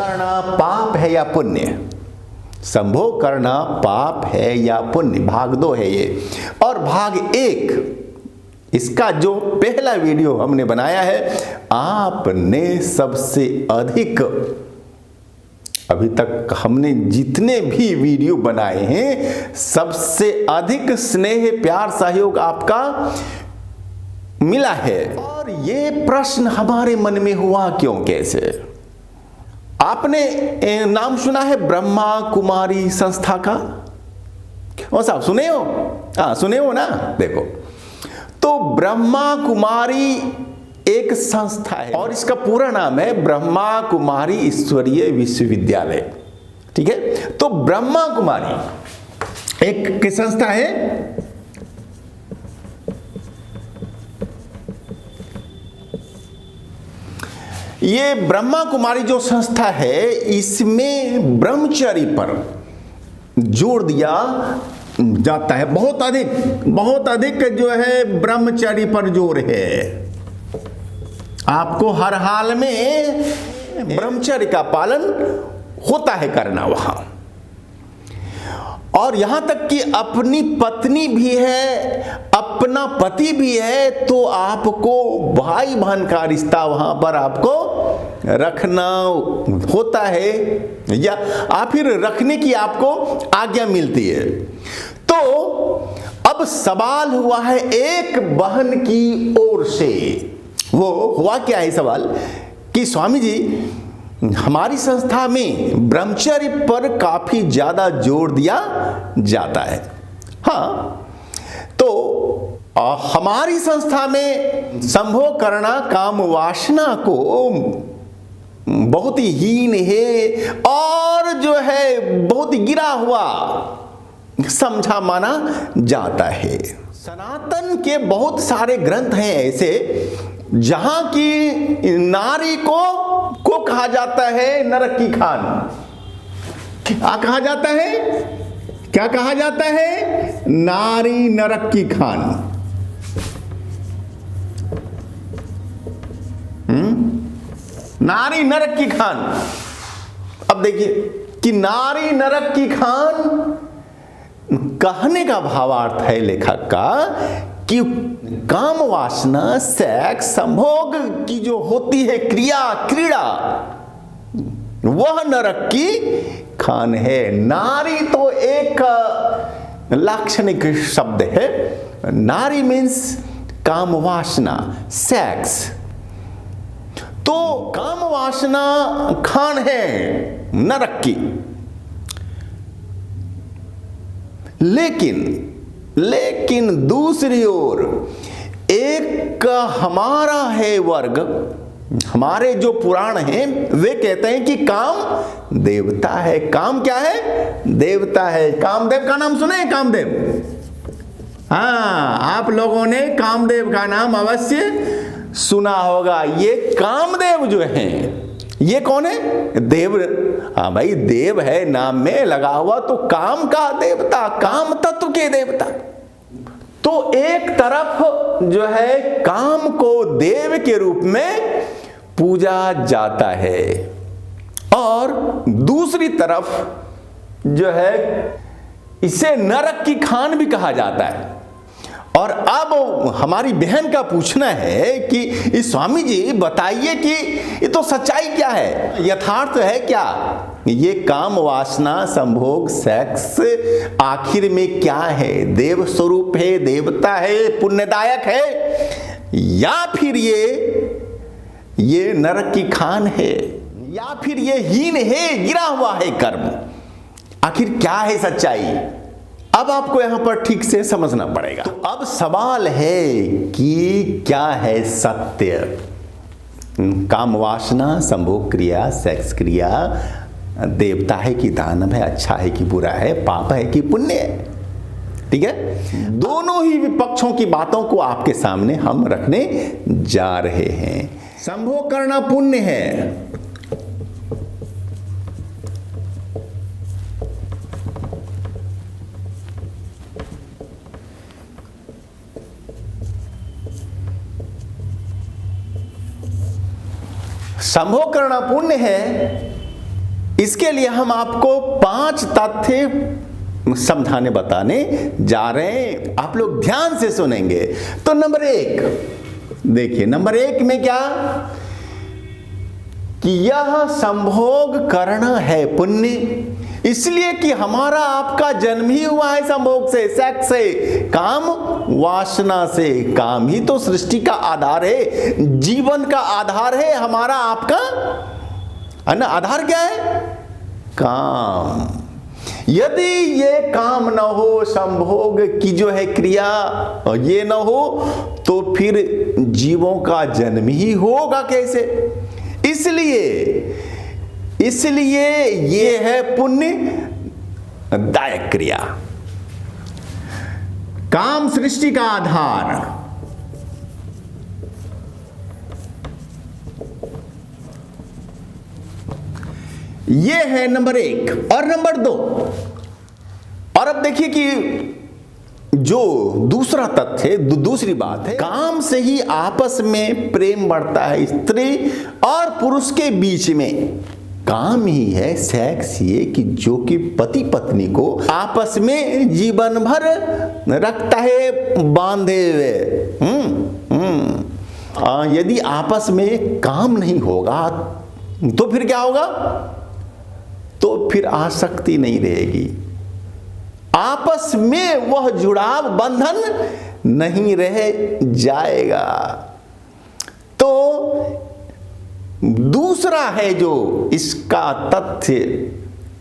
करना पाप है या पुण्य? संभोग करना पाप है या पुण्य? भाग 2 है ये। और भाग 1 इसका जो पहला वीडियो हमने बनाया है, आपने सबसे अधिक, अभी तक हमने जितने भी वीडियो बनाए हैं सबसे अधिक स्नेह प्यार सहयोग आपका मिला है। और ये प्रश्न हमारे मन में हुआ क्यों, कैसे? आपने नाम सुना है ब्रह्मा कुमारी संस्था का? ओ साहब सुने हो? हाँ सुने हो ना। देखो, तो ब्रह्मा कुमारी एक संस्था है और इसका पूरा नाम है ब्रह्मा कुमारी ईश्वरीय विश्वविद्यालय। ठीक है, तो ब्रह्मा कुमारी एक संस्था है। ये ब्रह्मा कुमारी जो संस्था है, इसमें ब्रह्मचर्य पर जोर दिया जाता है। बहुत अधिक जो है ब्रह्मचर्य पर जोर है। आपको हर हाल में ब्रह्मचर्य का पालन होता है करना वहां। और यहां तक कि अपनी पत्नी भी है, अपना पति भी है, तो आपको भाई बहन का रिश्ता वहां पर आपको रखना होता है, या फिर रखने की आपको आज्ञा मिलती है। तो अब सवाल हुआ है एक बहन की ओर से। वो हुआ क्या है सवाल कि स्वामी जी, हमारी संस्था में ब्रह्मचर्य पर काफी ज्यादा जोर दिया जाता है। हाँ, तो हमारी संस्था में संभोग करना काम वासना को बहुत ही हीन है और जो है बहुत गिरा हुआ समझा माना जाता है। सनातन के बहुत सारे ग्रंथ हैं ऐसे जहां की नारी को कहा जाता है नरक की खान। क्या कहा जाता है? क्या कहा जाता है? नारी नरक की खान। नारी नरक की खान। अब देखिए कि नारी नरक की खान कहने का भावार्थ है लेखक का कि काम वासना, सेक्स, संभोग की जो होती है क्रीड़ा, वह नरक की खान है। नारी तो एक लाक्षणिक शब्द है। नारी मीन्स काम वासना, सेक्स। तो काम वासना खान है नरक की। लेकिन दूसरी ओर एक हमारा है वर्ग, हमारे जो पुराण हैं वे कहते हैं कि काम देवता है। काम क्या है? देवता है। कामदेव का नाम सुने? कामदेव, हाँ, आप लोगों ने कामदेव का नाम अवश्य सुना होगा। ये कामदेव जो हैं, ये कौन है? देव। हाँ भाई, देव है नाम में लगा हुआ, तो काम का देवता, काम तत्व के देवता। तो एक तरफ जो है काम को देव के रूप में पूजा जाता है और दूसरी तरफ जो है इसे नरक की खान भी कहा जाता है। और अब हमारी बहन का पूछना है कि स्वामी जी बताइए कि ये तो सच्चाई क्या है, यथार्थ है क्या? ये काम वासना, संभोग, सेक्स आखिर में क्या है? देव स्वरूप है, देवता है, पुण्यदायक है, या फिर ये नरक की खान है, या फिर ये हीन है, गिरा हुआ है कर्म? आखिर क्या है सच्चाई? अब आपको यहां पर ठीक से समझना पड़ेगा। तो अब सवाल है कि क्या है सत्य? काम वासना, संभोग क्रिया, सेक्स क्रिया देवता है कि दानव है, अच्छा है कि बुरा है, पाप है कि पुण्य है? ठीक है, दोनों ही विपक्षों की बातों को आपके सामने हम रखने जा रहे हैं। संभोग करना पुण्य है, संभोग करना पुण्य है, इसके लिए हम आपको 5 तथ्य समझाने बताने जा रहे हैं, आप लोग ध्यान से सुनेंगे। तो नंबर 1 देखिए, नंबर 1 में क्या कि यह संभोग करना है पुण्य, इसलिए कि हमारा आपका जन्म ही हुआ है संभोग से, सेक्स से, काम वासना से। काम ही तो सृष्टि का आधार है, जीवन का आधार है हमारा आपका, है ना। आधार क्या है? काम। यदि ये काम न हो, संभोग की जो है क्रिया ये न हो, तो फिर जीवों का जन्म ही होगा कैसे? इसलिए ये है पुण्य दायक क्रिया। काम सृष्टि का आधार, ये है नंबर 1। और नंबर 2, और अब देखिए कि जो दूसरा तथ्य है, दूसरी बात है, काम से ही आपस में प्रेम बढ़ता है। स्त्री और पुरुष के बीच में काम ही है, सेक्स ये कि जो कि पति पत्नी को आपस में जीवन भर रखता है बांधे हुए। यदि आपस में काम नहीं होगा तो फिर क्या होगा? तो फिर आसक्ति नहीं रहेगी, आपस में वह जुड़ाव बंधन नहीं रह जाएगा। तो दूसरा है जो इसका तथ्य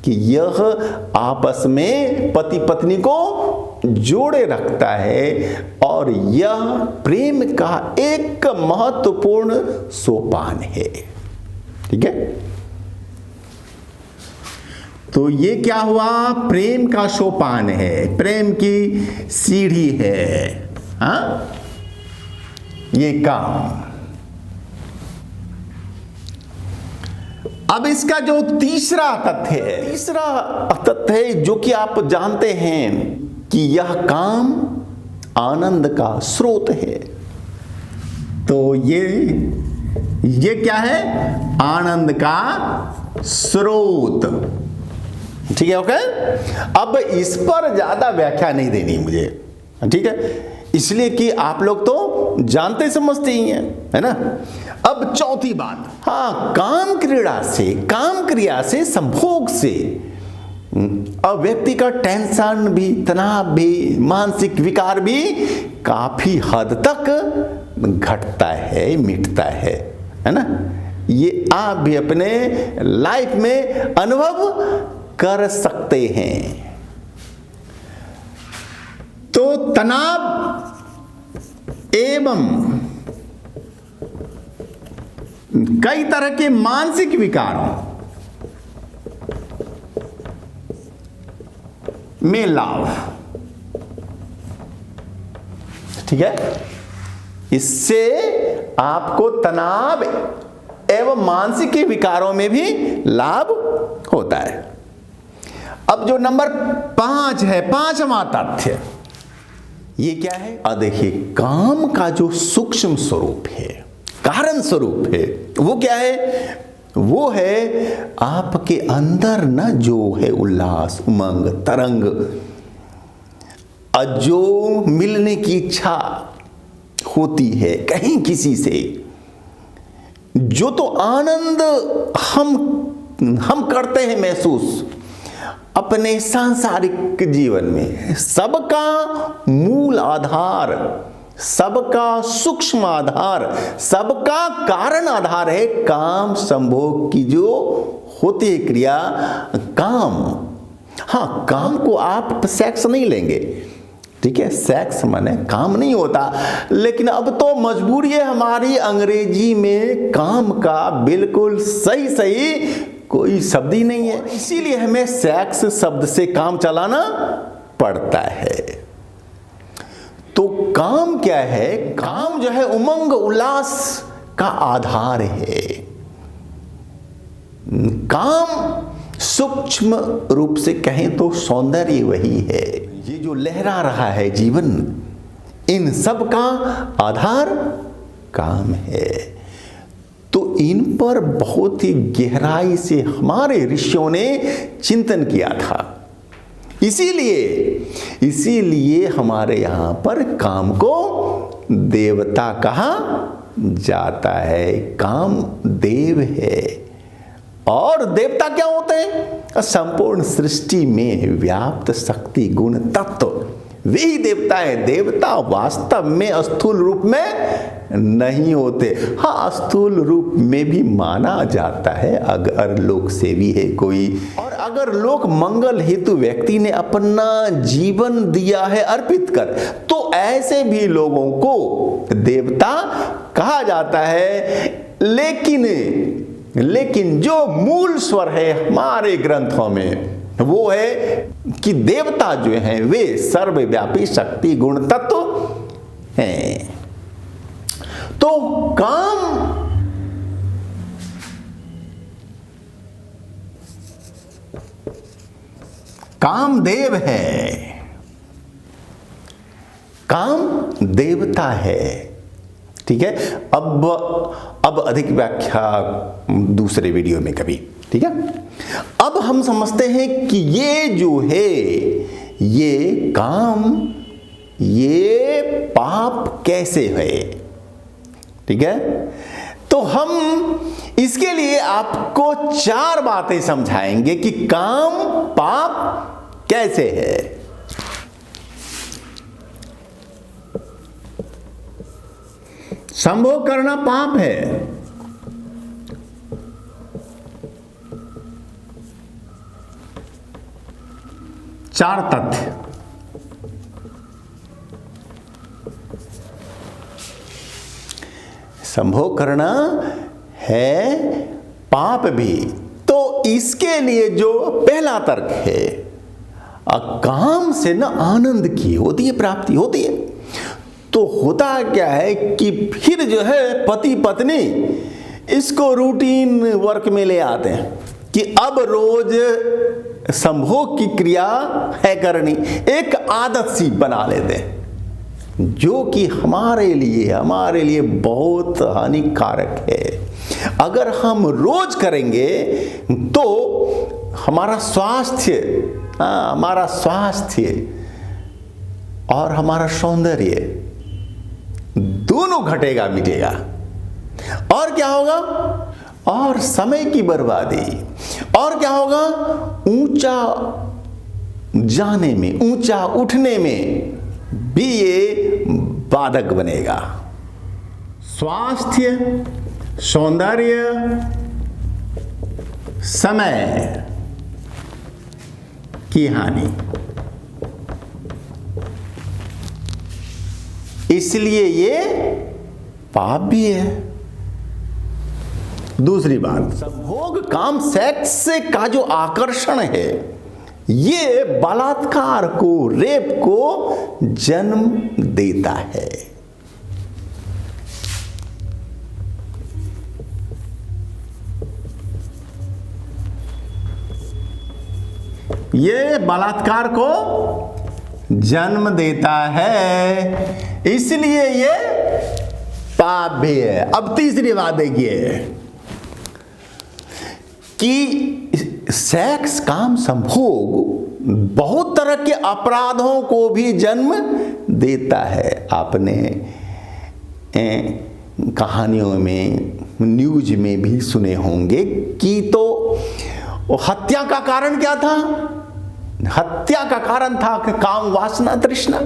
कि यह आपस में पति पत्नी को जोड़े रखता है, और यह प्रेम का एक महत्वपूर्ण सोपान है। ठीक है, तो ये क्या हुआ? प्रेम का सोपान है, प्रेम की सीढ़ी है। हाँ, ये काम। अब इसका जो तीसरा तथ्य है, जो कि आप जानते हैं कि यह काम आनंद का स्रोत है। तो ये क्या है? आनंद का स्रोत। ठीक है, ओके। अब इस पर ज्यादा व्याख्या नहीं देनी मुझे, ठीक है, इसलिए कि आप लोग तो जानते समझते ही हैं, है ना। अब चौथी बात, हाँ, काम क्रिया से, संभोग से अब व्यक्ति का टेंशन भी, तनाव भी, मानसिक विकार भी काफी हद तक घटता है, मिटता है ना। ये आप भी अपने लाइफ में अनुभव कर सकते हैं। तो तनाव एवं कई तरह के मानसिक विकारों में लाभ, ठीक है, इससे आपको तनाव एवं मानसिक विकारों में भी लाभ होता है। अब जो नंबर 5 है, 5वां तथ्य, ये क्या है? देखिए, काम का जो सूक्ष्म स्वरूप है, कारण स्वरूप है, वो क्या है? वो है आपके अंदर ना जो है उल्लास, उमंग, तरंग, जो मिलने की इच्छा होती है कहीं किसी से, जो तो आनंद हम करते हैं महसूस अपने सांसारिक जीवन में। सबका मूल आधार, सबका सूक्ष्म आधार, सबका कारण आधार है काम संभोग की जो होती है क्रिया, काम। हाँ, काम को आप सेक्स नहीं लेंगे, ठीक है, सेक्स माने काम नहीं होता, लेकिन अब तो मजबूरी है हमारी, अंग्रेजी में काम का बिल्कुल सही कोई शब्द ही नहीं है, इसीलिए हमें सेक्स शब्द से काम चलाना पड़ता है। तो काम क्या है? काम जो है उमंग उल्लास का आधार है। काम सूक्ष्म रूप से कहें तो सौंदर्य वही है। ये जो लहरा रहा है जीवन, इन सब का आधार काम है। तो तो इन पर बहुत ही गहराई से हमारे ऋषियों ने चिंतन किया था। इसीलिए हमारे यहाँ पर काम को देवता कहा जाता है, काम देव है। और देवता क्या होते हैं? संपूर्ण सृष्टि में व्याप्त शक्ति गुण तत्व, वही देवता है। देवता वास्तव में स्थूल रूप में नहीं होते। हाँ, स्थूल रूप में भी माना जाता है अगर लोक सेवी है कोई, और अगर लोक मंगल हेतु व्यक्ति ने अपना जीवन दिया है अर्पित कर, तो ऐसे भी लोगों को देवता कहा जाता है। लेकिन जो मूल स्वर है हमारे ग्रंथों में वो है कि देवता जो हैं वे सर्वव्यापी शक्ति गुण तत्व हैं। तो काम देव है, काम देवता है। ठीक है, अब अधिक व्याख्या दूसरे वीडियो में कभी। ठीक है, अब हम समझते हैं कि ये जो है ये काम, ये पाप कैसे है। ठीक है, तो हम इसके लिए आपको 4 बातें समझाएंगे कि काम पाप कैसे है। संभोग करना पाप है। चार तथ्य। संभोग करना है पाप भी। तो इसके लिए जो पहला तर्क है, काम से ना आनंद की होती है, प्राप्ति होती है। तो होता क्या है कि फिर जो है पति पत्नी इसको रूटीन वर्क में ले आते हैं कि अब रोज संभोग की क्रिया है करनी, एक आदत सी बना लेते हैं, जो कि हमारे लिए बहुत हानिकारक है। अगर हम रोज करेंगे तो हमारा स्वास्थ्य और हमारा सौंदर्य दोनों घटेगा मिटेगा। और क्या होगा? और समय की बर्बादी। और क्या होगा? ऊंचा जाने में, ऊंचा उठने में भी ये बाधक बनेगा। स्वास्थ्य, सौंदर्य, समय की हानि। इसलिए ये पाप भी है। दूसरी बात, संभोग काम सेक्स का जो आकर्षण है, ये बलात्कार को, रेप को जन्म देता है। ये बलात्कार को जन्म देता है, इसलिए ये पाप भी है। अब तीसरी बात देखिए कि सेक्स, काम, संभोग बहुत तरह के अपराधों को भी जन्म देता है। आपने कहानियों में, न्यूज में भी सुने होंगे कि तो हत्या का कारण क्या था? हत्या का कारण था कि काम वासना तृष्णा।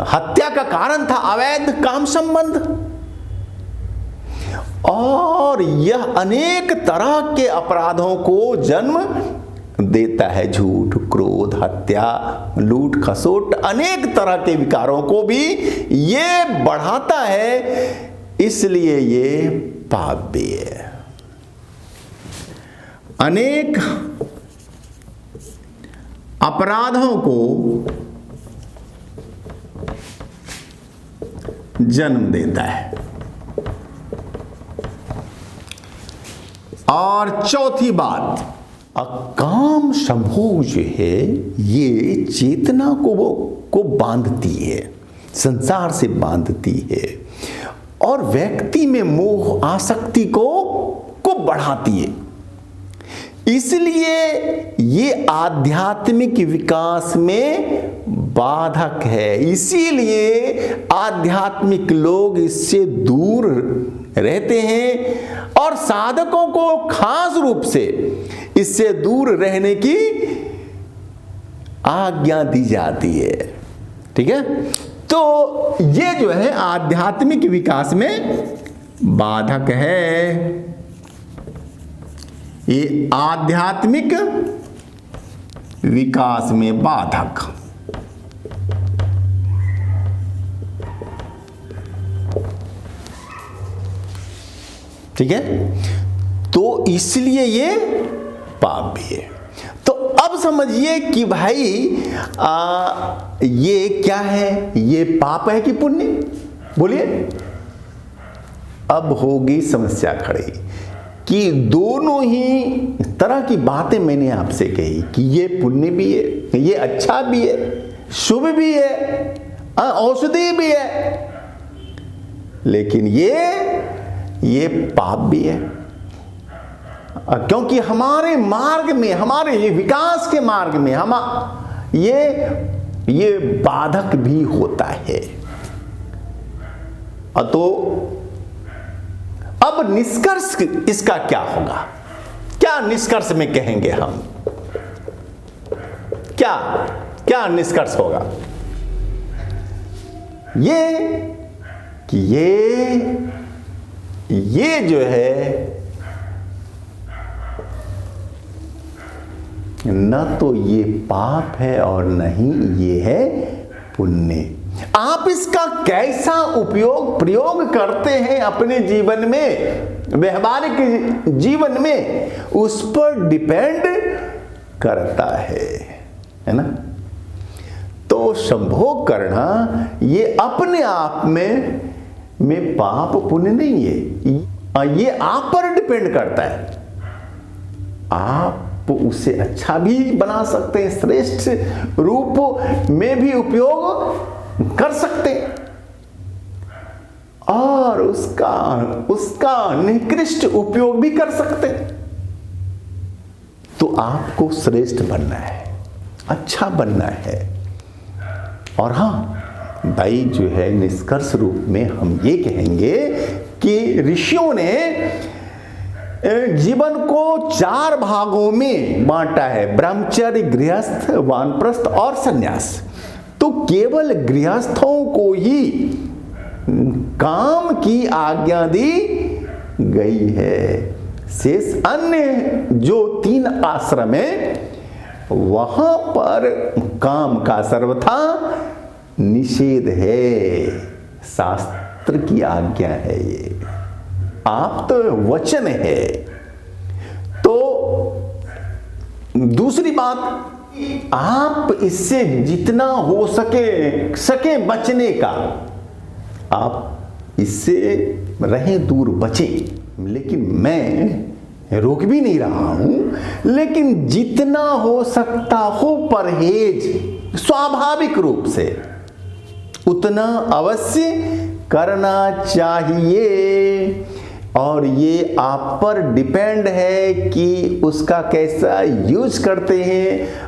हत्या का कारण था अवैध काम संबंध। और यह अनेक तरह के अपराधों को जन्म देता है। झूठ, क्रोध, हत्या, लूट, खसोट, अनेक तरह के विकारों को भी ये बढ़ाता है, इसलिए ये पाप भी है। अनेक अपराधों को जन्म देता है। और चौथी बात, काम संभोग जो है ये चेतना को बांधती है, संसार से बांधती है। और व्यक्ति में मोह आसक्ति को बढ़ाती है। इसलिए ये आध्यात्मिक विकास में बाधक है। इसीलिए आध्यात्मिक लोग इससे दूर रहते हैं और साधकों को खास रूप से इससे दूर रहने की आज्ञा दी जाती है। ठीक है, तो ये जो है आध्यात्मिक विकास में बाधक है। ये आध्यात्मिक विकास में बाधक। ठीक है, तो इसलिए ये पाप भी है। तो अब समझिए कि भाई ये क्या है, ये पाप है कि पुण्य? बोलिए। अब होगी समस्या खड़ी कि दोनों ही तरह की बातें मैंने आपसे कही कि ये पुण्य भी है, ये अच्छा भी है, शुभ भी है, औषधि भी है, लेकिन ये पाप भी है। क्योंकि हमारे मार्ग में, हमारे विकास के मार्ग में हम ये बाधक भी होता है। तो अब निष्कर्ष इसका क्या होगा? क्या निष्कर्ष में कहेंगे हम? क्या निष्कर्ष होगा? ये कि ये जो है न तो ये पाप है और न ही ये है पुण्य। आप इसका कैसा प्रयोग करते हैं अपने जीवन में, व्यवहारिक जीवन में, उस पर डिपेंड करता है ना। तो संभोग करना ये अपने आप में पाप पुण्य नहीं है, ये आप पर डिपेंड करता है। आप उसे अच्छा भी बना सकते हैं, श्रेष्ठ रूप में भी उपयोग कर सकते हैं और उसका निकृष्ट उपयोग भी कर सकते हैं। तो आपको श्रेष्ठ बनना है, अच्छा बनना है। और हाँ भाई, जो है निष्कर्ष रूप में हम ये कहेंगे कि ऋषियों ने जीवन को 4 भागों में बांटा है, ब्रह्मचर्य, गृहस्थ, वानप्रस्थ और सन्यास। तो केवल गृहस्थों को ही काम की आज्ञा दी गई है। शेष अन्य जो 3 आश्रम है वहां पर काम का सर्वथा निषेध है। शास्त्र की आज्ञा है, ये आप तो वचन है। तो दूसरी बात, आप इससे जितना हो सके बचने का, आप इससे रहें दूर, बचें। लेकिन मैं रोक भी नहीं रहा हूं, लेकिन जितना हो सकता हो परहेज स्वाभाविक रूप से उतना अवश्य करना चाहिए। और ये आप पर डिपेंड है कि उसका कैसा यूज करते हैं।